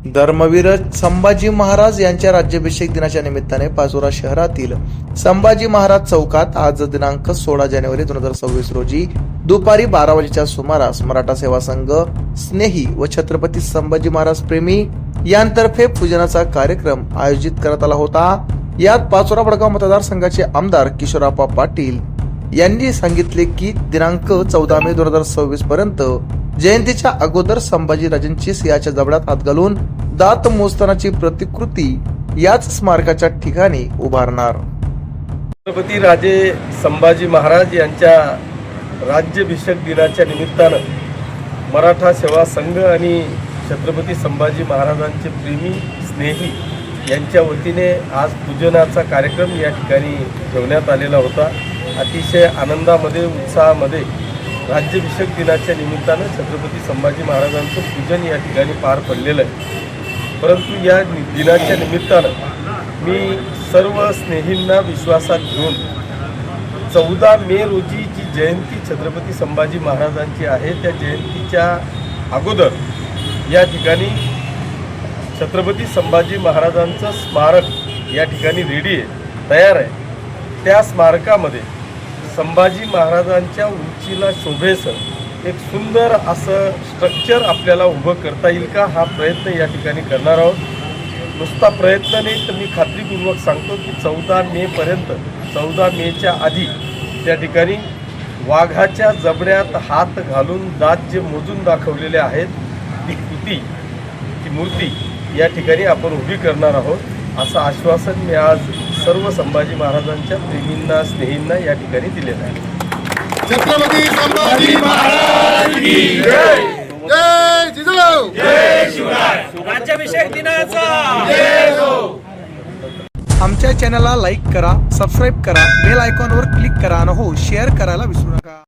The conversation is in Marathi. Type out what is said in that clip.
धर्मवीर संभाजी महाराज यांच्या राज्याभिषेक दिनाच्या निमित्ताने पाचोरा शहरातील संभाजी महाराज चौकात आज दिनांक 16 जानेवारी 2026 रोजी दुपारी 12 वाजेच्या सुमारास मराठा सेवा संघ स्नेही व छत्रपती संभाजी महाराज प्रेमी यांतर्फे पूजनाचा कार्यक्रम आयोजित करण्यात आला होता। यात पाचोरा वडगाव मतदारसंघाचे आमदार किशोरप्पा पाटील यांनी सांगितले की दिनांक 14 मे 2026 पर्यंत जयंतीच्या अगोदर संभाजी राजांची सिंहाच्या जबड्यात हात घालून दात मोजतानाची प्रतिकृती याच स्मारकाच्या ठिकाणी उभारणार। छत्रपती राजे संभाजी महाराज यांच्या राज्याभिषेक दिनाच्या निमित्तानं मराठा सेवा संघ आणि छत्रपती संभाजी महाराजांचे प्रेमी स्नेही यांच्या वतीने आज पूजनाचा कार्यक्रम या ठिकाणी ठेवण्यात आलेला होता। अतिशय आनंदामध्ये उत्साहामध्ये राज्याभिषेक दिनाच्या निमित्तानं छत्रपती संभाजी महाराजांचं पूजन या ठिकाणी पार पडलेलं आहे। परंतु या दिनाच्या निमित्तानं मी सर्व स्नेहींना विश्वासात घेऊन 14 मे रोजी जी जयंती छत्रपती संभाजी महाराजांची आहे त्या जयंतीच्या अगोदर या ठिकाणी छत्रपती संभाजी महाराजांचं स्मारक या ठिकाणी रेडी आहे, तयार आहे। त्या स्मारकामध्ये संभाजी महाराजांच्या उंचीला शोभेस एक सुंदर असं स्ट्रक्चर आपल्याला उभं करता येईल का, हा प्रयत्न या ठिकाणी करणार आहोत। नुसता प्रयत्न नाही तर मी खात्रीपूर्वक सांगतो की 14 मे पर्यंत 14 मेच्या आधी त्या ठिकाणी वाघाच्या जबड्यात हात घालून दात जे मोजून दाखवलेले आहेत ती कृती, ती मूर्ती या ठिकाणी आपण उभी करणार आहोत, असं आश्वासन मी आज सर्व संभाजी महाराजांच्या प्रेमींना स्नेहींना या ठिकाणी दिलेलं आहे। छत्रपती संभाजी महाराज की जय, जय जिजाऊ, जय शिवराय, राज्याभिषेक दिनाचा जय हो। आमच्या चॅनलला लाईक करा, सबस्क्राईब करा, बेल आयकॉनवर क्लिक करा आणि हो शेअर करायला विसरू नका।